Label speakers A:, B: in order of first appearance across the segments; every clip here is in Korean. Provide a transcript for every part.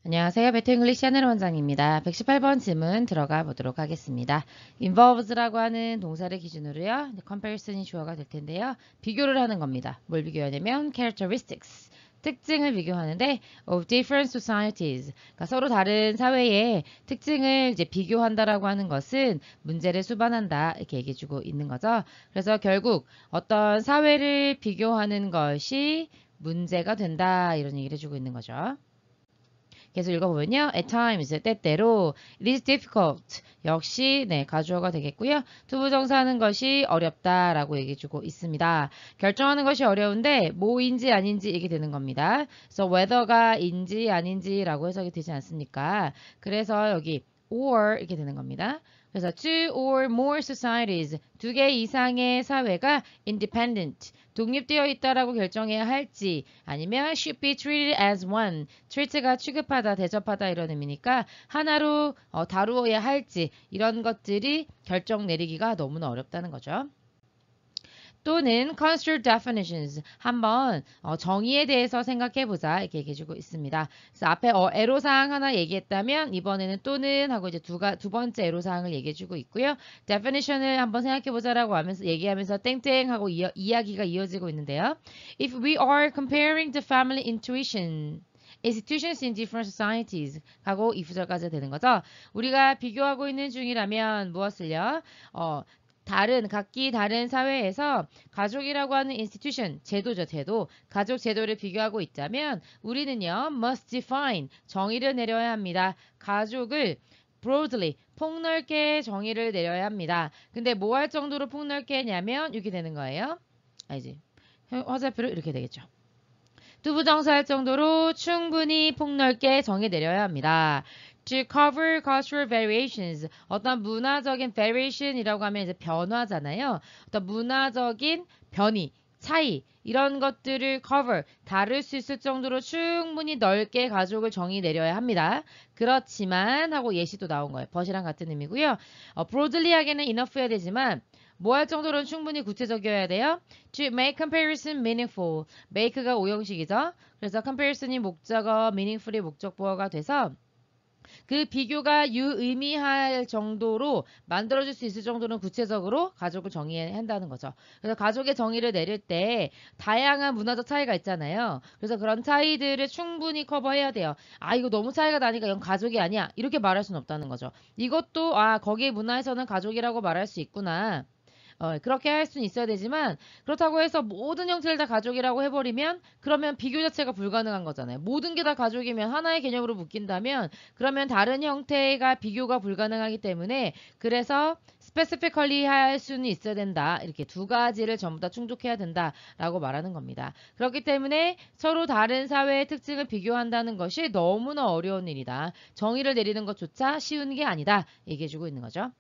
A: 안녕하세요. 베터 잉글리시 하늘 원장입니다. 118번 질문 들어가 보도록 하겠습니다. involves라고 하는 동사를 기준으로요. comparison이 주어가 될 텐데요. 비교를 하는 겁니다. 뭘 비교하냐면 characteristics. 특징을 비교하는데 of different societies. 그러니까 서로 다른 사회의 특징을 이제 비교한다라고 하는 것은 문제를 수반한다 이렇게 얘기해주고 있는 거죠. 그래서 결국 어떤 사회를 비교하는 것이 문제가 된다 이런 얘기를 해주고 있는 거죠. 계속 읽어보면요. At times, 때때로 it is difficult. 역시 네, 가주어가 되겠고요. 투부정사하는 것이 어렵다라고 얘기해주고 있습니다. 결정하는 것이 어려운데 뭐인지 아닌지 얘기 되는 겁니다. 그래서 whether가 인지 아닌지라고 해석이 되지 않습니까? 그래서 여기 or 이렇게 되는 겁니다. 그래서 two or more societies, 두 개 이상의 사회가 independent, 독립되어 있다라고 결정해야 할지 아니면 should be treated as one, treat가 취급하다, 대접하다 이런 의미니까 하나로 다루어야 할지 이런 것들이 결정 내리기가 너무나 어렵다는 거죠. 또는 construct definitions 한번 정의에 대해서 생각해보자 이렇게 얘기해주고 있습니다. 그래서 앞에 애로사항 하나 얘기했다면 이번에는 또는 하고 이제 두 번째 애로사항을 얘기해주고 있고요. definition을 한번 생각해보자라고 하면서 얘기하면서 땡땡 하고 이야기가 이어지고 있는데요. If we are comparing the family intuition institutions in different societies 하고 이 구절까지 되는 거죠. 우리가 비교하고 있는 중이라면 무엇을요? 각기 다른 사회에서 가족이라고 하는 institution, 제도죠, 제도. 가족 제도를 비교하고 있자면 우리는요, must define, 정의를 내려야 합니다. 가족을 broadly, 폭넓게 정의를 내려야 합니다. 근데 뭐 할 정도로 폭넓게 했냐면 이렇게 되는 거예요. 알지? 화살표로 이렇게 되겠죠. 투부정사할 정도로 충분히 폭넓게 정의 내려야 합니다. To cover cultural variations. 어떤 문화적인 variation이라고 하면 이제 변화잖아요. 어떤 문화적인 변이, 차이 이런 것들을 cover, 다룰 수 있을 정도로 충분히 넓게 가족을 정의 내려야 합니다. 그렇지만 하고 예시도 나온 거예요. but이랑 같은 의미고요. broadly 하기에는 enough해야 되지만 뭐 할 정도로는 충분히 구체적이어야 돼요. To make comparison meaningful. make가 오형식이죠. 그래서 comparison이 목적어, meaningful이 목적보어가 돼서 그 비교가 유의미할 정도로 만들어줄 수 있을 정도는 구체적으로 가족을 정의해야 한다는 거죠. 그래서 가족의 정의를 내릴 때 다양한 문화적 차이가 있잖아요. 그래서 그런 차이들을 충분히 커버해야 돼요. 아 이거 너무 차이가 나니까 이건 가족이 아니야. 이렇게 말할 수는 없다는 거죠. 이것도 거기 문화에서는 가족이라고 말할 수 있구나. 그렇게 할 수는 있어야 되지만 그렇다고 해서 모든 형태를 다 가족이라고 해버리면 그러면 비교 자체가 불가능한 거잖아요. 모든 게 다 가족이면 하나의 개념으로 묶인다면 그러면 다른 형태가 비교가 불가능하기 때문에 그래서 스페시피컬리 할 수는 있어야 된다. 이렇게 두 가지를 전부 다 충족해야 된다라고 말하는 겁니다. 그렇기 때문에 서로 다른 사회의 특징을 비교한다는 것이 너무나 어려운 일이다. 정의를 내리는 것조차 쉬운 게 아니다. 얘기해주고 있는 거죠.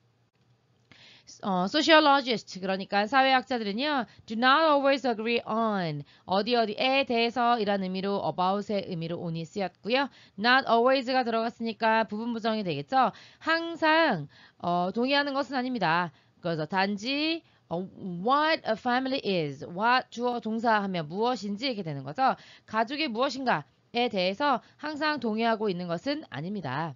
A: sociologist 그러니까 사회학자들은요 do not always agree on 어디에 대해서 이란 의미로 about의 의미로 on이 쓰였고요. not always가 들어갔으니까 부분 부정이 되겠죠. 항상 동의하는 것은 아닙니다. 그래서 단지 what a family is what 주어 동사 하면 무엇인지 이렇게 되는 거죠. 가족이 무엇인가에 대해서 항상 동의하고 있는 것은 아닙니다.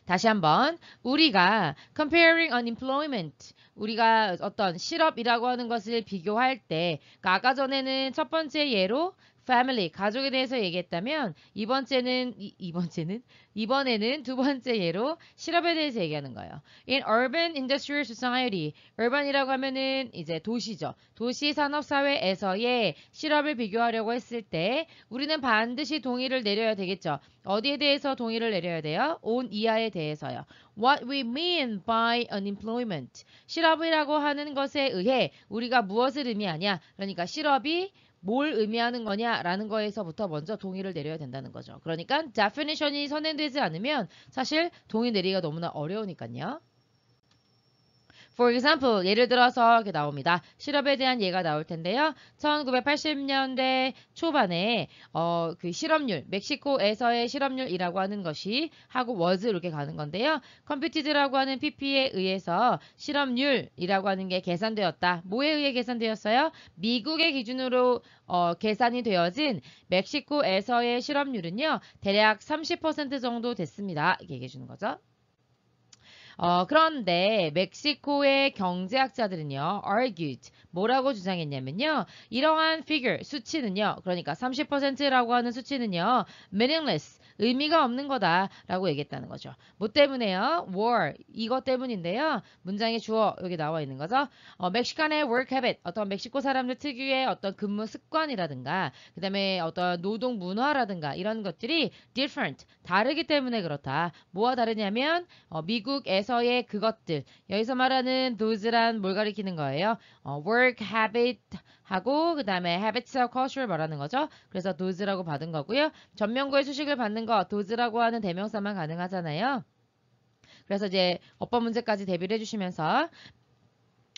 A: 다시 한번 우리가 comparing unemployment 우리가 어떤 실업이라고 하는 것을 비교할 때 그러니까 아까 전에는 첫 번째 예로 family 가족에 대해서 얘기했다면 이번에는 두 번째 예로 실업에 대해서 얘기하는 거예요. In urban industrial society urban이라고 하면은 이제 도시죠. 도시 산업 사회에서의 실업을 비교하려고 했을 때 우리는 반드시 동의를 내려야 되겠죠. 어디에 대해서 동의를 내려야 돼요? on 이하에 대해서요. What we mean by unemployment. 실업이라고 하는 것에 의해 우리가 무엇을 의미하냐? 그러니까 실업이 뭘 의미하는 거냐라는 거에서부터 먼저 동의를 내려야 된다는 거죠. 그러니까 definition이 선행되지 않으면 사실 동의 내리기가 너무나 어려우니까요. For example, 예를 들어서 이렇게 나옵니다. 실업에 대한 예가 나올 텐데요. 1980년대 초반에 그 실업률, 멕시코에서의 실업률이라고 하는 것이 하고 was 이렇게 가는 건데요. computed라고 하는 PP에 의해서 실업률이라고 하는 게 계산되었다. 뭐에 의해 계산되었어요? 미국의 기준으로 계산이 되어진 멕시코에서의 실업률은요. 대략 30% 정도 됐습니다. 이렇게 얘기해 주는 거죠. 그런데 멕시코의 경제학자들은요, argued, 뭐라고 주장했냐면요, 이러한 figure, 수치는요, 그러니까 30%라고 하는 수치는요, meaningless, 의미가 없는 거다라고 얘기했다는 거죠. 뭐 때문에요? war, 이것 때문인데요. 문장의 주어 여기 나와 있는 거죠. 멕시칸의 work habit, 어떤 멕시코 사람들 특유의 어떤 근무 습관이라든가, 그 다음에 어떤 노동 문화라든가 이런 것들이 different, 다르기 때문에 그렇다. 뭐와 다르냐면 미국에서의 그것들, 여기서 말하는 those란 뭘 가리키는 거예요? work habit 하고 그 다음에 habits와 culture를 말하는 거죠. 그래서 those라고 받은 거고요. 전명구의 수식을 받는 거 those라고 하는 대명사만 가능하잖아요. 그래서 이제 어법 문제까지 대비를 해주시면서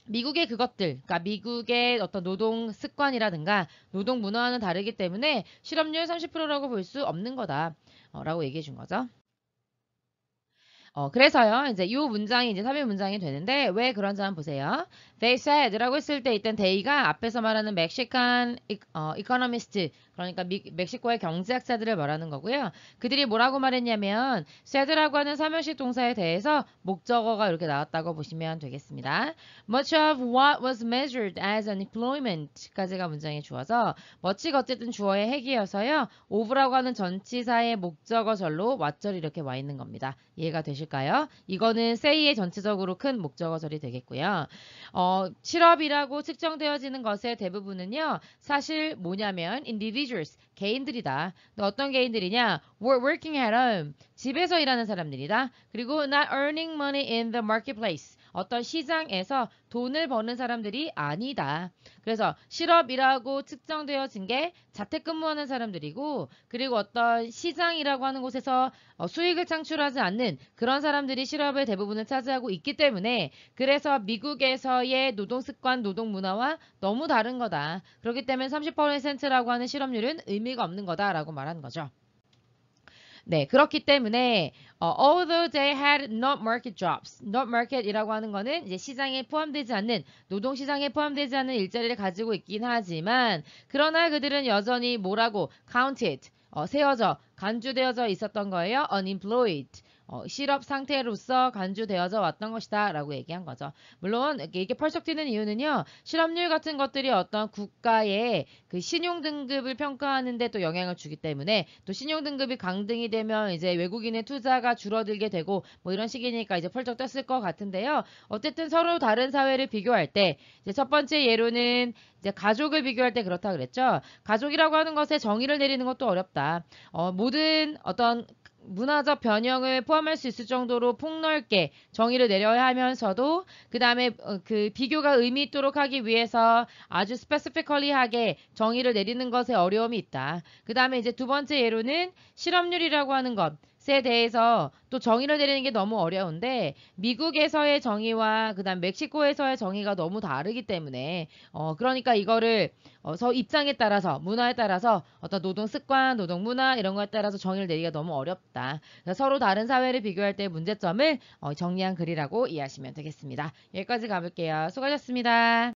A: 미국의 그것들, 그러니까 미국의 어떤 노동 습관이라든가 노동 문화와는 다르기 때문에 실업률 30%라고 볼 수 없는 거다. 라고 얘기해 준 거죠. 그래서요, 이제 이 문장이 이제 3일 문장이 되는데, 왜 그런지 한번 보세요. They said라고 했을 때 일단 they가 앞에서 말하는 멕시칸 economist, 그러니까 멕시코의 경제학자들을 말하는 거고요. 그들이 뭐라고 말했냐면, said라고 하는 삼형식 동사에 대해서 목적어가 이렇게 나왔다고 보시면 되겠습니다. Much of what was measured as unemployment까지가 문장에 주어서, much가 어쨌든 주어의 핵이어서요, of라고 하는 전치사의 목적어절로 what절이 이렇게 와 있는 겁니다. 이해가 되실까요? 이거는 say의 전체적으로 큰 목적어절이 되겠고요. 실업이라고 측정되어지는 것의 대부분은요. 사실 뭐냐면 individuals, 개인들이다. 어떤 개인들이냐? working at home, 집에서 일하는 사람들이다. 그리고 not earning money in the marketplace, 어떤 시장에서 돈을 버는 사람들이 아니다. 그래서 실업이라고 측정되어진 게 자택근무하는 사람들이고, 그리고 어떤 시장이라고 하는 곳에서 수익을 창출하지 않는 그런 사람들이 실업의 대부분을 차지하고 있기 때문에, 그래서 미국에서의 노동습관, 노동문화와 너무 다른 거다. 그렇기 때문에 30%라고 하는 실업률은 의미가 없는 거다라고 말하는 거죠. 네, 그렇기 때문에 although they had not market jobs, not market이라고 하는 거는 이제 시장에 포함되지 않는, 노동 시장에 포함되지 않는 일자리를 가지고 있긴 하지만, 그러나 그들은 여전히 뭐라고 counted, 세워져, 간주되어져 있었던 거예요. unemployed. 실업 상태로서 간주되어져 왔던 것이다 라고 얘기한 거죠. 물론 이게 펄쩍 튀는 이유는요. 실업률 같은 것들이 어떤 국가의 그 신용등급을 평가하는 데 또 영향을 주기 때문에, 또 신용등급이 강등이 되면 이제 외국인의 투자가 줄어들게 되고 뭐 이런 식이니까 이제 펄쩍 떴을 것 같은데요. 어쨌든 서로 다른 사회를 비교할 때, 이제 첫 번째 예로는 이제 가족을 비교할 때 그렇다 그랬죠. 가족이라고 하는 것에 정의를 내리는 것도 어렵다. 모든 어떤 문화적 변형을 포함할 수 있을 정도로 폭넓게 정의를 내려야 하면서도, 그 다음에 그 비교가 의미 있도록 하기 위해서 아주 스페시피컬리하게 정의를 내리는 것에 어려움이 있다. 그 다음에 이제 두 번째 예로는 실업률이라고 하는 것에 대해서 또 정의를 내리는 게 너무 어려운데, 미국에서의 정의와 그 다음 멕시코에서의 정의가 너무 다르기 때문에 그러니까 이거를 입장에 따라서, 문화에 따라서 어떤 노동 습관, 노동 문화 이런 거에 따라서 정의를 내리기가 너무 어렵다. 서로 다른 사회를 비교할 때 문제점을 정리한 글이라고 이해하시면 되겠습니다. 여기까지 가볼게요. 수고하셨습니다.